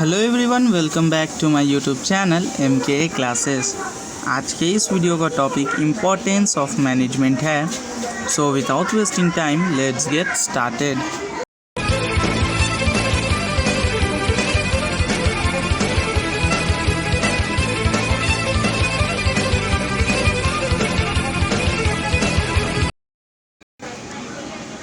Hello everyone, welcome back to my YouTube channel MKA classes. आज के इस video का टॉपिक इम्पोर्टेंस ऑफ मैनेजमेंट है। So without wasting time let's get started.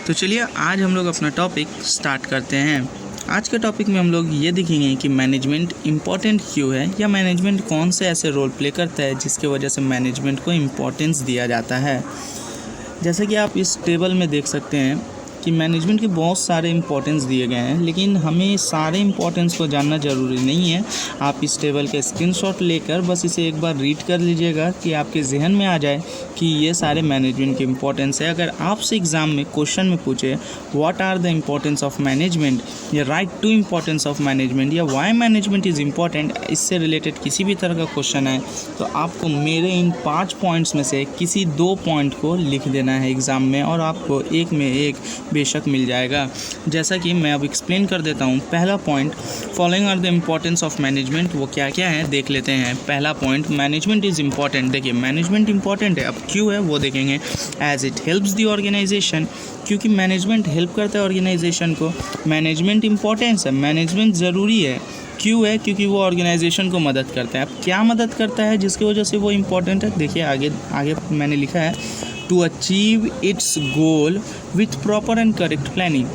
तो चलिए आज हम लोग अपना टॉपिक स्टार्ट करते हैं। आज के टॉपिक में हम लोग ये देखेंगे कि मैनेजमेंट इम्पॉर्टेंट क्यों है, या मैनेजमेंट कौन से ऐसे रोल प्ले करता है जिसके वजह से मैनेजमेंट को इम्पोर्टेंस दिया जाता है। जैसे कि आप इस टेबल में देख सकते हैं कि मैनेजमेंट के बहुत सारे इम्पोर्टेंस दिए गए हैं, लेकिन हमें सारे इम्पोर्टेंस को जानना ज़रूरी नहीं है। आप इस टेबल के स्क्रीनशॉट लेकर बस इसे एक बार रीड कर लीजिएगा कि आपके जहन में आ जाए कि ये सारे मैनेजमेंट के इम्पोर्टेंस है। अगर आपसे एग्ज़ाम में क्वेश्चन में पूछे what are the importance of management, या write to importance of management, या वाई मैनेजमेंट इज़ इम्पॉर्टेंट, इससे रिलेटेड किसी भी तरह का क्वेश्चन है तो आपको मेरे इन 5 पॉइंट्स में से किसी 2 पॉइंट को लिख देना है एग्ज़ाम में, और आपको एक में एक बेशक मिल जाएगा। जैसा कि मैं अब एक्सप्लेन कर देता हूँ। पहला point, following are the importance of management, वो क्या क्या है देख लेते हैं। पहला पॉइंट, मैनेजमेंट इज़ इम्पॉर्टेंट। देखिए मैनेजमेंट इंपॉर्टेंट है, अब क्यों है वो देखेंगे। As it helps the organisation, क्योंकि मैनेजमेंट हेल्प करता है ऑर्गेनाइजेशन को। मैनेजमेंट इंपॉर्टेंस है, मैनेजमेंट ज़रूरी है। क्यों है? क्योंकि वो ऑर्गेनाइजेशन को मदद करता है। अब क्या मदद करता है जिसकी वजह से वो इम्पॉर्टेंट है, देखिए आगे मैंने लिखा है, to achieve its goal with proper and correct planning.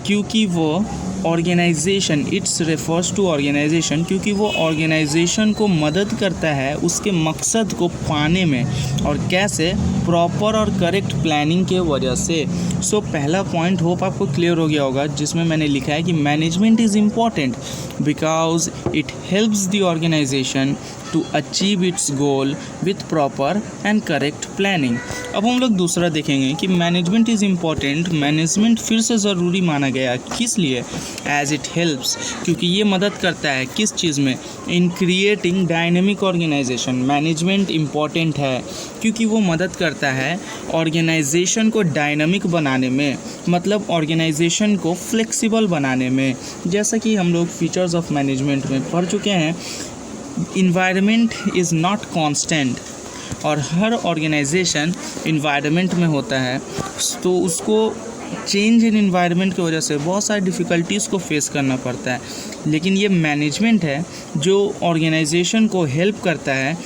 क्योंकि वो organisation, its refers to organisation, क्योंकि वो ऑर्गेनाइजेशन को मदद करता है उसके मकसद को पाने में। और कैसे? प्रॉपर और करेक्ट प्लानिंग के वजह से। सो पहला पॉइंट होप आपको क्लियर हो गया होगा, जिसमें मैंने लिखा है कि management is important because it helps the organisation to achieve its goal with proper and correct planning. अब हम लोग दूसरा देखेंगे कि मैनेजमेंट इज़ इम्पॉर्टेंट। मैनेजमेंट फिर से ज़रूरी माना गया, किस लिए? एज इट हेल्प्स, क्योंकि ये मदद करता है किस चीज़ में? In creating dynamic organisation. Management important है क्योंकि वो मदद करता है ऑर्गेनाइजेशन को डायनामिक बनाने में, मतलब ऑर्गेनाइजेशन को फ्लेक्सिबल बनाने में। जैसा कि हम लोग फीचर्स ऑफ मैनेजमेंट में पढ़ चुके हैं, इन्वायरमेंट इज़ नॉट कांस्टेंट, और हर ऑर्गेनाइजेशन इन्वायरमेंट में होता है तो उसको चेंज इन इन्वायरमेंट की वजह से बहुत सारी डिफ़िकल्टीज़ को फेस करना पड़ता है। लेकिन ये मैनेजमेंट है जो ऑर्गेनाइजेशन को हेल्प करता है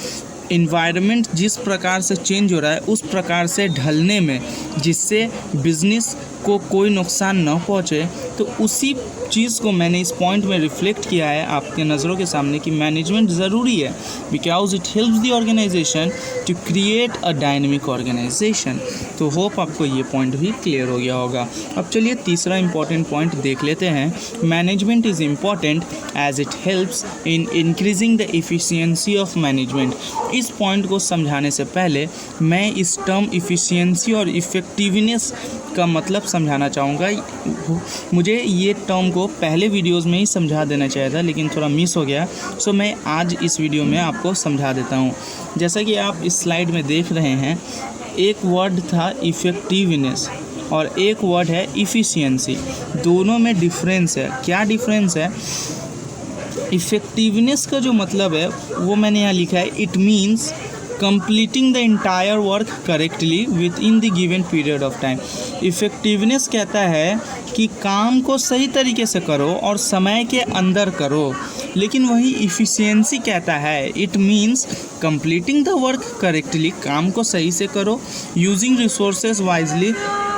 इन्वायरमेंट जिस प्रकार से चेंज हो रहा है उस प्रकार से ढलने में, जिससे बिजनेस को कोई नुकसान न पहुँचे। तो उसी चीज़ को मैंने इस पॉइंट में रिफ्लेक्ट किया है आपके नज़रों के सामने कि मैनेजमेंट ज़रूरी है because it helps the organisation to create a dynamic organisation. तो होप आपको ये पॉइंट भी क्लियर हो गया होगा। अब चलिए तीसरा इंपॉर्टेंट पॉइंट देख लेते हैं। Management is important as it helps in increasing the efficiency of management. इस पॉइंट को समझाने से पहले मैं इस टर्म इफ़िशिएंसी और इफ़ेक्टिवनेस का मतलब समझाना चाहूँगा। मुझे ये टर्म को पहले वीडियोस में ही समझा देना चाहिए था, लेकिन थोड़ा मिस हो गया। सो मैं आज इस वीडियो में आपको समझा देता हूँ। जैसा कि आप इस स्लाइड में देख रहे हैं, एक वर्ड था इफ़ेक्टिवनेस और एक वर्ड है इफ़िशियंसी। दोनों में डिफरेंस है। क्या डिफरेंस है? इफ़ेक्टिवनेस का जो मतलब है वो मैंने यहाँ लिखा है, it means completing the entire work correctly with in the given period of time. Effectiveness कहता है कि काम को सही तरीके से करो और समय के अंदर करो। लेकिन वही इफ़िशियंसी कहता है, it means completing the work correctly, काम को सही से करो, यूजिंग रिसोर्सेज वाइजली,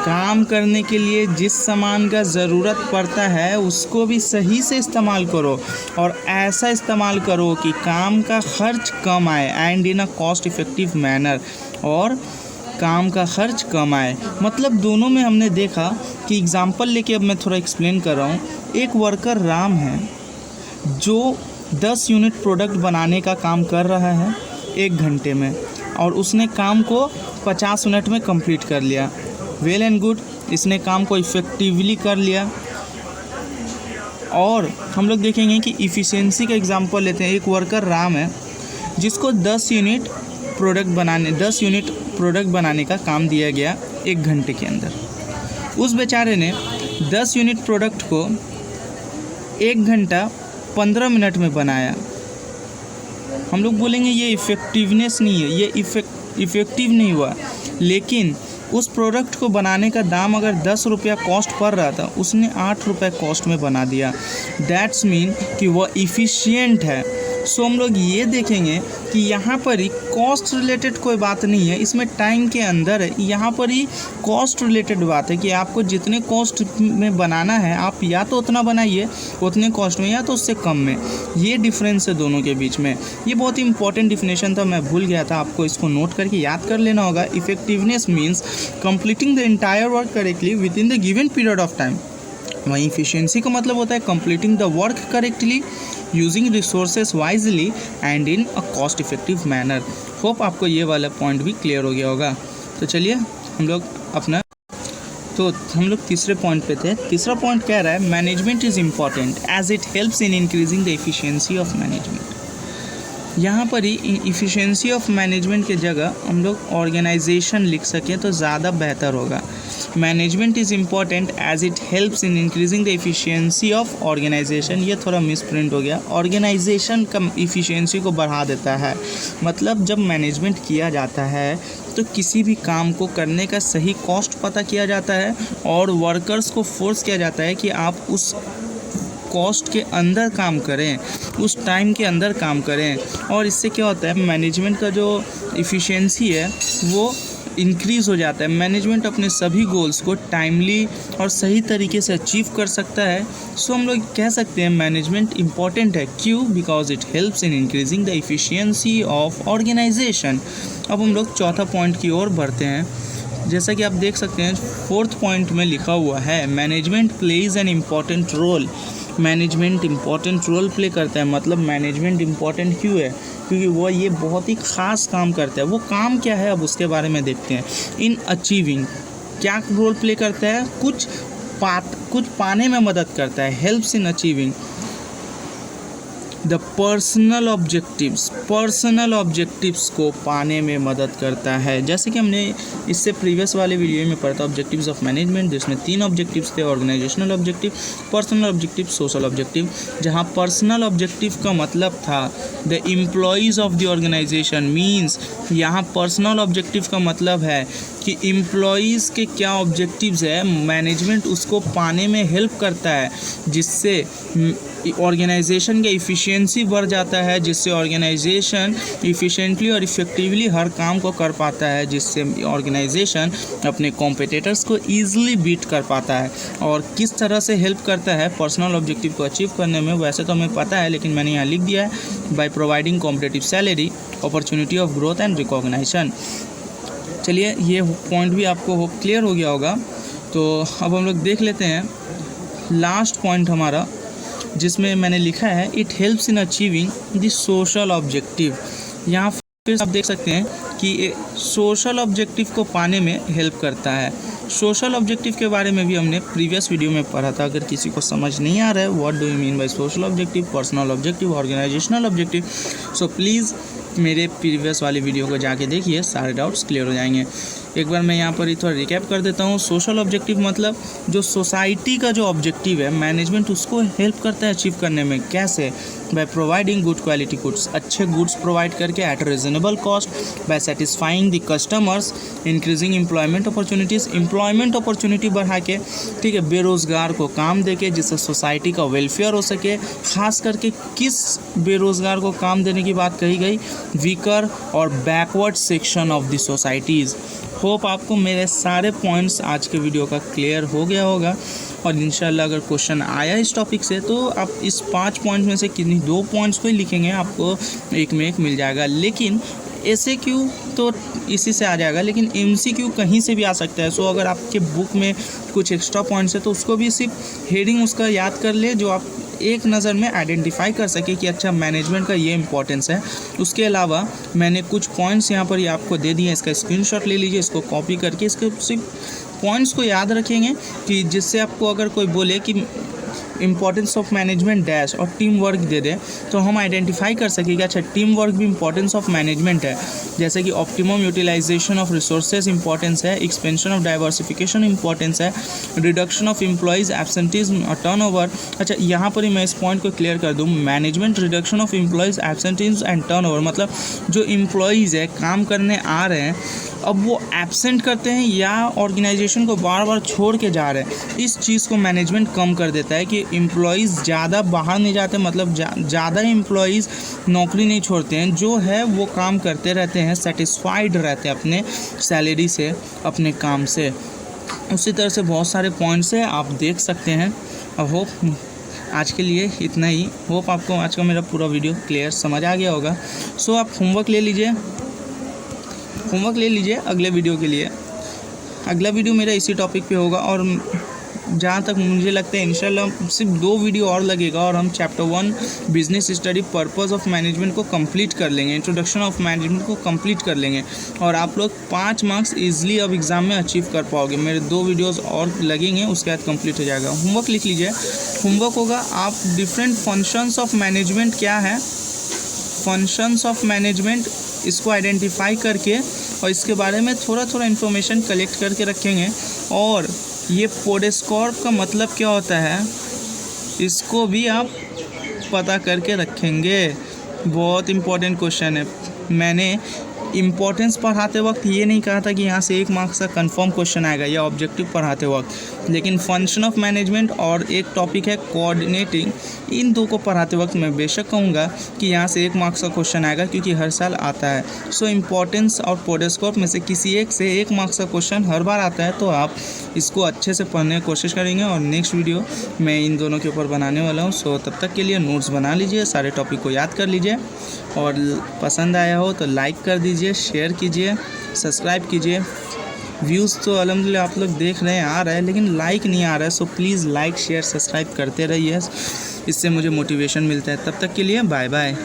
काम करने के लिए जिस सामान का ज़रूरत पड़ता है उसको भी सही से इस्तेमाल करो, और ऐसा इस्तेमाल करो कि काम का खर्च कम आए, and in a cost effective manner, और काम का खर्च कम आए। मतलब दोनों में हमने देखा कि एग्ज़ाम्पल लेके अब मैं थोड़ा एक्सप्लेन कर रहा हूँ। एक वर्कर राम है जो 10 यूनिट प्रोडक्ट बनाने का काम कर रहा है 1 घंटे में, और उसने काम को 50 मिनट में कंप्लीट कर लिया। वेल एंड गुड, इसने काम को इफ़ेक्टिवली कर लिया। और हम लोग देखेंगे कि इफ़िशियंसी का एग्जांपल लेते हैं। एक वर्कर राम है जिसको 10 यूनिट प्रोडक्ट बनाने का काम दिया गया 1 घंटे के अंदर। उस बेचारे ने 10 यूनिट प्रोडक्ट को 1 घंटा 15 मिनट में बनाया, हम लोग बोलेंगे ये इफ़ेक्टिवनेस नहीं है, ये इफ़ेक्टिव नहीं हुआ। लेकिन उस प्रोडक्ट को बनाने का दाम अगर 10 रुपया कॉस्ट पड़ रहा था, उसने 8 रुपये कॉस्ट में बना दिया। दैट्स मीन कि वह इफ़िशियंट है। सो हम लोग ये देखेंगे कि यहाँ पर ही कॉस्ट रिलेटेड कोई बात नहीं है, इसमें टाइम के अंदर है। यहाँ पर ही कॉस्ट रिलेटेड बात है कि आपको जितने कॉस्ट में बनाना है आप या तो उतना बनाइए उतने कॉस्ट में, या तो उससे कम में। ये डिफरेंस है दोनों के बीच में। ये बहुत ही इंपॉर्टेंट डिफिनेशन था, मैं भूल गया था, आपको इसको नोट करके याद कर लेना होगा। Effectiveness means completing the entire work correctly with in the given period of time. वहीं इफिशियंसी का मतलब होता है completing the work correctly, using resources wisely and in a cost effective manner. Hope आपको ये वाला पॉइंट भी क्लियर हो गया होगा। तो चलिए हम लोग तीसरे पॉइंट पे थे। तीसरा पॉइंट कह रहा है management is important as it helps in increasing the efficiency of management. यहाँ पर ही इफ़िशियंसी ऑफ मैनेजमेंट के जगह हम लोग ऑर्गेनाइजेशन लिख सकें तो ज़्यादा बेहतर होगा। Management is important as it helps in increasing the efficiency of organisation. ये थोड़ा मिसप्रिंट हो गया। ऑर्गेनाइजेशन का इफ़िशियंसी को बढ़ा देता है। मतलब जब मैनेजमेंट किया जाता है तो किसी भी काम को करने का सही कॉस्ट पता किया जाता है और वर्कर्स को फोर्स किया जाता है कि आप उस कॉस्ट के अंदर काम करें, उस टाइम के अंदर काम करें। और इससे क्या होता है, मैनेजमेंट का जो इफ़िशियंसी है वो इंक्रीज़ हो जाता है। मैनेजमेंट अपने सभी गोल्स को टाइमली और सही तरीके से अचीव कर सकता है। सो हम लोग कह सकते हैं मैनेजमेंट इम्पॉर्टेंट है। क्यों? Because it helps in increasing the efficiency of organisation. अब हम लोग चौथा पॉइंट की ओर बढ़ते हैं। जैसा कि आप देख सकते हैं फोर्थ पॉइंट में लिखा हुआ है management plays an important role. Management important role play करता है। मतलब मैनेजमेंट इम्पॉर्टेंट क्यों है? क्योंकि वो ये बहुत ही ख़ास काम करता है। वो काम क्या है अब उसके बारे में देखते हैं। इन अचीविंग क्या रोल प्ले करता है? कुछ पाने में मदद करता है। Helps in achieving the personal objectives को पाने में मदद करता है। जैसे कि हमने इससे प्रीवियस वाले वीडियो में पढ़ा था ऑब्जेक्टिव्स ऑफ मैनेजमेंट, जिसमें 3 ऑब्जेक्टिव्स थे, organisational objective, personal objective, social objective. जहां पर्सनल ऑब्जेक्टिव का मतलब था the employees of the organisation. Means यहाँ पर्सनल ऑब्जेक्टिव का मतलब है कि एम्प्लॉयज़ के क्या ऑब्जेक्टिव्स है, मैनेजमेंट उसको पाने में हेल्प करता है, जिससे ऑर्गेनाइजेशन का इफ़िशियंसी बढ़ जाता है, जिससे ऑर्गेनाइजेशन इफ़िशिएंटली और इफ़ेक्टिवली हर काम को कर पाता है, जिससे ऑर्गेनाइजेशन अपने कॉम्पिटिटर्स को ईजिली बीट कर पाता है। और किस तरह से हेल्प करता है पर्सनल ऑब्जेक्टिव को अचीव करने में, वैसे तो हमें पता है लेकिन मैंने यहाँ लिख दिया है, by providing competitive salary, opportunity of growth and recognition. चलिए ये पॉइंट भी आपको होप क्लियर हो गया होगा। तो अब हम लोग देख लेते हैं लास्ट पॉइंट हमारा, जिसमें मैंने लिखा है it helps in achieving the social objective. यहाँ फिर आप देख सकते हैं कि सोशल ऑब्जेक्टिव को पाने में हेल्प करता है। सोशल ऑब्जेक्टिव के बारे में भी हमने प्रीवियस वीडियो में पढ़ा था। अगर किसी को समझ नहीं आ रहा है what do you mean by social objective, personal objective, organisational objective, so please मेरे प्रीवियस वाली वीडियो को जाके देखिए, सारे डाउट्स क्लियर हो जाएंगे। एक बार मैं यहाँ पर थोड़ा रिकैप कर देता हूँ। सोशल ऑब्जेक्टिव मतलब जो सोसाइटी का जो ऑब्जेक्टिव है, मैनेजमेंट उसको हेल्प करता है अचीव करने में। कैसे? By providing good quality goods, अच्छे गुड्स प्रोवाइड करके at reasonable cost, by satisfying the customers, increasing employment opportunities, employment opportunity बढ़ा के, ठीक है, बेरोज़गार को काम दे के, जिससे सोसाइटी का वेलफेयर हो सके। खास करके किस बेरोज़गार को काम देने की बात कही गई? वीकर और backward section of the societies. Hope आपको मेरे सारे पॉइंट्स आज के वीडियो का क्लियर हो गया होगा। और इंशाल्लाह अगर क्वेश्चन आया इस टॉपिक से तो आप इस 5 पॉइंट में से किन्हीं 2 पॉइंट्स को ही लिखेंगे, आपको एक में एक मिल जाएगा। लेकिन SAQ तो इसी से आ जाएगा, लेकिन MCQ कहीं से भी आ सकता है। सो अगर आपके बुक में कुछ एक्स्ट्रा पॉइंट्स है तो उसको भी सिर्फ हेडिंग उसका याद कर ले, जो आप एक नज़र में आइडेंटिफाई कर सके कि अच्छा मैनेजमेंट का ये इंपॉर्टेंस है। उसके अलावा मैंने कुछ पॉइंट्स यहाँ पर आपको दे दिए, इसका स्क्रीनशॉट ले लीजिए, इसको कॉपी करके इसके सिर्फ पॉइंट्स को याद रखेंगे कि जिससे आपको अगर कोई बोले कि इंपॉर्टेंस ऑफ मैनेजमेंट डैश और टीम वर्क दे दे तो हम आइडेंटिफाई कर सकेंगे अच्छा टीम वर्क भी इंपॉर्टेंस ऑफ मैनेजमेंट है। जैसे कि optimum utilisation of resources importance है, एक्सपेंशन ऑफ डाइवर्सिफिकेशन इंपॉर्टेंस है, रिडक्शन ऑफ एम्प्लॉयज़ एब्सेंटीज़म और टर्नओवर। अच्छा यहाँ पर ही मैं इस पॉइंट को क्लियर कर दूँ, management reduction of employees absenteeism and turnover मतलब जो एम्प्लॉयज़ है काम करने आ रहे हैं अब वो एब्सेंट करते हैं या ऑर्गेनाइजेशन को बार बार छोड़ के जा रहे हैं, इस चीज़ को मैनेजमेंट कम कर देता है कि एम्प्लॉयज़ ज़्यादा बाहर नहीं जाते, मतलब ज़्यादा एम्प्लॉयज़ नौकरी नहीं छोड़ते हैं, जो है वो काम करते रहते हैं, सेटिस्फाइड रहते हैं अपने सैलरी से, अपने काम से। उसी तरह से बहुत सारे पॉइंट्स हैं आप देख सकते हैं। आई होप आज के लिए इतना ही, होप आपको आज का मेरा पूरा वीडियो क्लियर समझ आ गया होगा। सो आप होमवर्क ले लीजिए अगले वीडियो के लिए। अगला वीडियो मेरा इसी टॉपिक पे होगा और जहाँ तक मुझे लगता है इंशाल्लाह सिर्फ 2 वीडियो और लगेगा और हम chapter 1 business study purpose of management को कंप्लीट कर लेंगे, इंट्रोडक्शन ऑफ मैनेजमेंट को कंप्लीट कर लेंगे और आप लोग 5 मार्क्स ईजिली अब एग्ज़ाम में अचीव कर पाओगे। मेरे 2 वीडियोस और लगेंगे, उसके बाद कंप्लीट हो जाएगा। होमवर्क लिख लीजिए। होमवर्क होगा आप डिफरेंट फंक्शंस ऑफ मैनेजमेंट क्या है, फंक्शंस ऑफ मैनेजमेंट इसको आइडेंटिफाई करके और इसके बारे में थोड़ा इन्फॉर्मेशन कलेक्ट करके रखेंगे और ये पोडेस्कॉर्प का मतलब क्या होता है इसको भी आप पता करके रखेंगे। बहुत इम्पोर्टेंट क्वेश्चन है। मैंने इम्पोर्टेंस पढ़ाते वक्त ये नहीं कहा था कि यहाँ से 1 मार्क्स का कंफर्म क्वेश्चन आएगा या ऑब्जेक्टिव पढ़ाते वक्त, लेकिन फंक्शन ऑफ मैनेजमेंट और एक टॉपिक है कोऑर्डिनेटिंग, इन 2 को पढ़ाते वक्त मैं बेशक कहूँगा कि यहाँ से 1 मार्क्स का क्वेश्चन आएगा क्योंकि हर साल आता है। सो इम्पोर्टेंस और पोडेस्कॉर्प में से किसी एक से 1 मार्क्स का क्वेश्चन हर बार आता है, तो आप इसको अच्छे से पढ़ने की कोशिश करेंगे और नेक्स्ट वीडियो मैं इन दोनों के ऊपर बनाने वाला हूँ। सो तब तक के लिए नोट्स बना लीजिए, सारे टॉपिक को याद कर लीजिए और पसंद आया हो तो लाइक कर दीजिए, शेयर कीजिए, सब्सक्राइब कीजिए। व्यूज़ तो अल्हम्दुलिल्लाह आप लोग देख रहे हैं आ रहा है, लेकिन लाइक नहीं आ रहा है। So please like share subscribe करते रहिए, इससे मुझे मोटिवेशन मिलता है। तब तक के लिए बाय बाय।